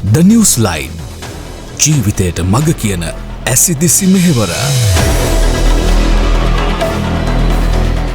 The News Line ජීවිතයට මඟ කියන ඇසිදිසි මෙහෙවර.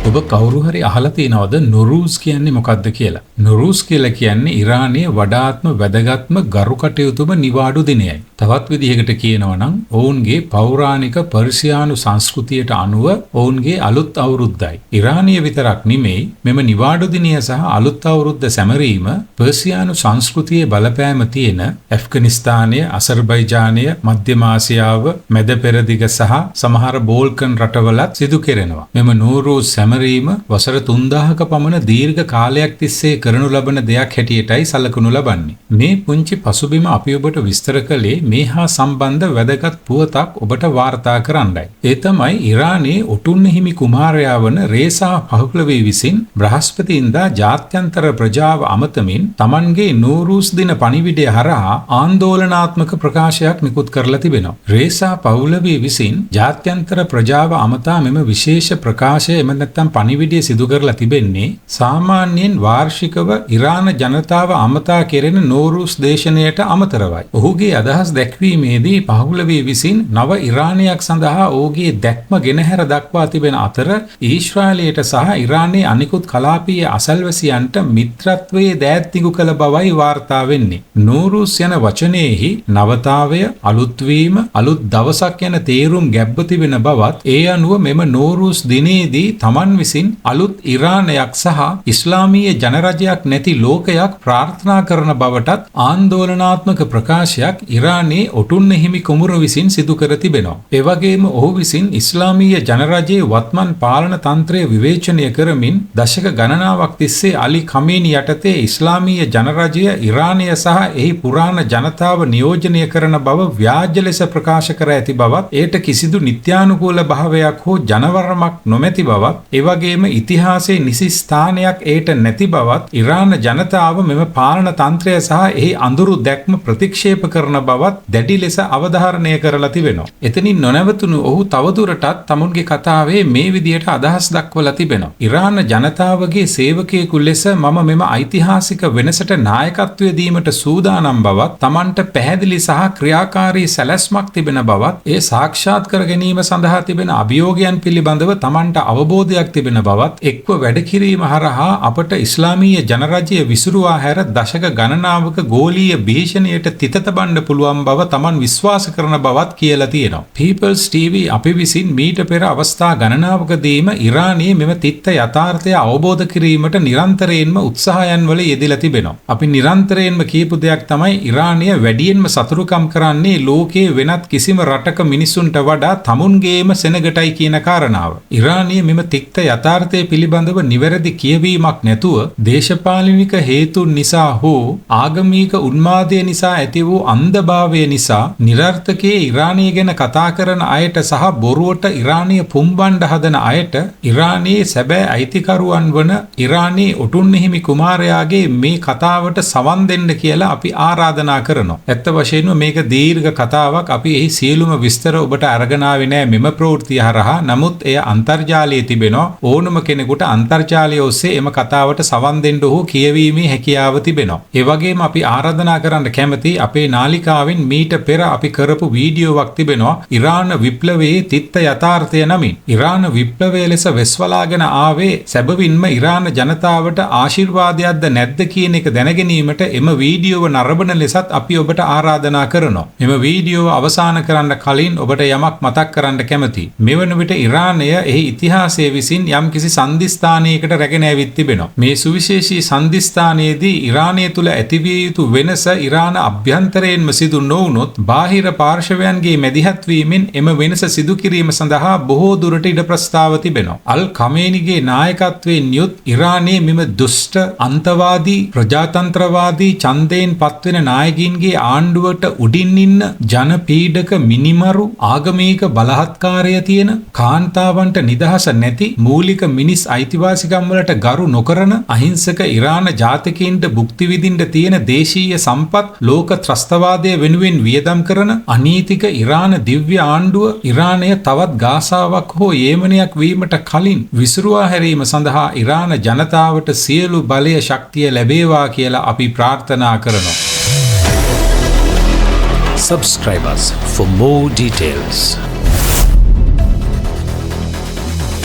ඔබ කවුරු හරි අහලා තියෙනවද නොරූස් කියන්නේ මොකක්ද කියලා? නොරූස් කියලා කියන්නේ ඉරානයේ වඩාත්ම වැදගත්ම ගරු කටයුතුම නිවාඩු දිනයයි. තවත් විදිහකට කියනවා නම් ඔවුන්ගේ පෞරාණික පර්සියානු සංස්කෘතියට අනුව ඔවුන්ගේ අලුත් අවුරුද්දයි. ඉරානීය විතරක් නෙමෙයි මෙම නිවාඩු දිනය සහ අලුත් අවුරුද්ද සැමරීම පර්සියානු සංස්කෘතියේ බලපෑම තියෙන ඇෆ්ගනිස්තානය, අසර්බයිජානය, මධ්‍යම ආසියාව, මැද පෙරදිග සහ සමහර බෝල්කන් රටවලත් සිදු කෙරෙනවා. මෙම නෝරූස් සැමරීම වසර 3000ක පමණ දීර්ඝ කාලයක් තිස්සේ කරනු ලබන දෙයක් හැටියටයි සැලකනු ලබන්නේ. මේ පුංචි පසුබිම අපි ඔබට විස්තර කළේ මේ හා සම්බන්ධ වැදගත් පුවතක් ඔබට වාර්තා කරන්නයි. ඒ තමයි ඉරානයේ ඔටුන්න හිමි කුමාරයා වන රේසා පහ්ලවි විසින් බ්‍රහස්පතින්දා ජාත්‍යන්තර ප්‍රජාව අමතමින් තමන්ගේ නෝරූස් දින පණිවිඩය හරහා ආందోලනාත්මක ප්‍රකාශයක් නිකුත් කරලා තිබෙනවා. රේසා පහ්ලවි විසින් ජාත්‍යන්තර ප්‍රජාව අමතා මෙම විශේෂ ප්‍රකාශය එම නැත්නම් පණිවිඩය සිදු කරලා තිබෙන්නේ සාමාන්‍යයෙන් වාර්ෂිකව ඉරාන ජනතාව අමතා කෙරෙන නෝරූස් දේශනයට අමතරවයි. ඔහුගේ අදහස් දැක්වීමේදී පහ්ලවි විසින් නව ඉරානයක් සඳහා ඔහුගේ දැක්ම ගෙනහැර දක්වා තිබෙන අතර ඊශ්‍රායලයට සහ ඉරානයේ අනිකුත් කලාපීය අසල්වැසියන්ට මිත්‍රත්වයේ දෑත්තිඟු කළ බවයි වාර්තා වෙන්නේ. නෝරූස් යන වචනයෙහි නවතාවය, අලුත්වීම, අලුත් දවසක් යන තේරුම් ගැබ්ව තිබෙන බවත් ඒ අනුව මෙම නෝරූස් දිනේදී තමන් විසින් අලුත් ඉරානයක් සහ ඉස්ලාමීය ජනරජයක් නැති ලෝකයක් ප්‍රාර්ථනා කරන බවටත් ආందోලනාත්මක ප්‍රකාශයක් ඉරානයේ ඔටුන්න හිමි කුමරු විසින් සිදු කර තිබෙනවා. ඒ වගේම ඔහු විසින් ඉස්ලාමීය ජනරජයේ වත්මන් පාලන තන්ත්‍රය විවේචනය කරමින් දශක ගණනාවක් තිස්සේ අලි ඛමේනි යටතේ ඉස්ලාමීය ජනරජය ඉරානය සහ එහි පුරාණ ජනතාව නියෝජනය කරන බව ව්‍යාජ ලෙස ප්‍රකාශ කර ඇති බවත්, එයට කිසිදු නිත්‍යානුකූල භාවයක් හෝ ජනවරමක් නොමැති බවත්, ඒ වගේම ඉතිහාසයේ නිසි ස්ථානයක් එයට නැති බවත් ඉරාන ජනතාව මෙම පාලන තන්ත්‍රය සහ එහි අඳුරු දැක්ම ප්‍රතික්ෂේප කරන බවත් දැඩි ලෙස අවධාරණය කරලා තිබෙනවා. එතනින් නොනැවතුණු ඔහු තවදුරටත් තමුන්ගේ කතාවේ මේ විදියට අදහස් දක්වලා තිබෙනවා. ඉරාන ජනතාවගේ සේවකයෙකු ලෙස මම මෙම ඓතිහාසික වෙනසට නායකත්වය දීමට සූදානම් බවත්, තමන්ට පැහැදිලි සහ ක්‍රියාකාරී සැලැස්මක් තිබෙන බවත්, ඒ සාක්ෂාත් කර ගැනීම සඳහා තිබෙන අභියෝගයන් පිළිබඳව තමන්ට අවබෝධයක් තිබෙන බවත්, එක්ව වැඩ කිරීම හරහා අපට ඉස්ලාමීය ජනරජය විසුරුවා හැර දශක ගණනාවක ගෝලීය භීෂණයට තිත තබන්න පුළුවන් බව තමන් විශ්වාස කරන බවත් කියලා තියෙනවා. People's TV අපි විසින් මීට පෙර අවස්ථා ගණනාවකදීම ඉරානයේ මෙම තිත්ත යථාර්ථය අවබෝධ කිරීමට නිරන්තරයෙන්ම උත්සාහයන් වල යෙදලා තිබෙනවා. අපි නිරන්තරයෙන්ම කියපු දෙයක් තමයි ඉරානය වැඩියෙන්ම සතුරුකම් කරන්නේ ලෝකයේ වෙනත් කිසිම රටක මිනිසුන්ට වඩා තමුන්ගේම සෙනගටයි කියන කාරණාව. ඉරානයේ මෙම තික්ත යථාර්ථය පිළිබඳව නිවැරදි කියවීමක් නැතුව දේශපාලනික හේතුන් නිසා හෝ ආගමික උන්මාදය නිසා ඇති වූ අන්ධභාවය නිසා නිරර්ථකයේ ඉරානය ගැන කතා කරන අයට සහ බොරුවට ඉරානය පුම්බන්න හදන අයට ඉරානයේ සැබෑ අයිතිකරුවන් වන ඉරානයේ ඔටුන්න හිමි කුමාරයාගේ මේ කතාවට සවන් දෙන්න කියලා අපි ආරාධනා කරනවා. ඇත්ත වශයෙන්ම මේක දීර්ඝ කතාවක්. අපි එහි සියලුම විස්තර ඔබට අරගෙන ආවේ නෑ මෙම ප්‍රවෘත්තිය හරහා. නමුත් එය අන්තර්ජාලයේ තිබෙනවා. ඕනම කෙනෙකුට අන්තර්ජාලය ඔස්සේ එම කතාවට සවන් දෙන්න හෝ කියවීමේ හැකියාව තිබෙනවා. ඒ වගේම අපි ආරාධනා කරන්න කැමති අපේ නාලිකාවෙන් මීට පෙර අපි කරපු වීඩියෝවක් තිබෙනවා ඉරාන විප්ලවයේ තිත්ත යථාර්ථය නමින්. ඉරාන විප්ලවය ලෙස වෙස්වලාගෙන ආවේ සැබවින්ම ඉරාන ජනතාවට ආශිර්වාදයක්ද නැද්ද කියන එක දැනගැනීමට එම වීඩියෝව නරඹන ලෙසත් අපි ඔබට ආරාධනා කරනවා. මෙම වීඩියෝව අවසන් කරන්න කලින් ඔබට යමක් මතක් කරන්න කැමතියි. මෙවන විට ඉරානය එහි ඉතිහාසයේ විසින් යම්කිසි සන්ධිස්ථානයකට රැගෙන ඇවිත් තිබෙනවා. මේ සුවිශේෂී සන්ධිස්ථානයේදී ඉරානය තුල ඇතිවිය යුතු වෙනස ඉරාන අභ්‍යන්තරයෙන්ම සිදු නොවුනොත් බාහිර පාර්ශවයන්ගේ මැදිහත් වීමෙන් එම වෙනස සිදු කිරීම සඳහා බොහෝ දුරට ඉඩ ප්‍රස්තාව තිබෙනවා. අල් ඛමේනිගේ නායකත්වයෙන් යුත් ඉරානයේ මෙම දුෂ්ට අන්තවාදී ප්‍රජාතන්ත්‍රවාදී ඡන්දයෙන් පත්වෙන නායකින්ගේ ආණ්ඩුවට උඩින් ඉන්න ජන පීඩක මිනිමරු ආගමික බලහත්කාරය තියෙන කාන්තාවන්ට නිදහස නැති මූලික මිනිස් අයිතිවාසිකම් වලට ගරු නොකරන අහිංසක ඉරාන ජාතිකයින්ට භුක්ති විඳින්න තියෙන දේශීය සම්පත් ලෝක ත්‍රස්තවාදය වෙනුවෙන් වියදම් කරන අනීතික ඉරාන දිව්‍ය ආණ්ඩුව ඉරානය තවත් ගාසාවක් හෝ යේමනයක් වීමට කලින් විසුරුවා හැරීම සඳහා ඉරාන ජනතාවට සියලු බලය ශක්තිය ලැබේවා කියලා අපි ප්‍රාර්ථනා කරනවා. Subscribe us for more details.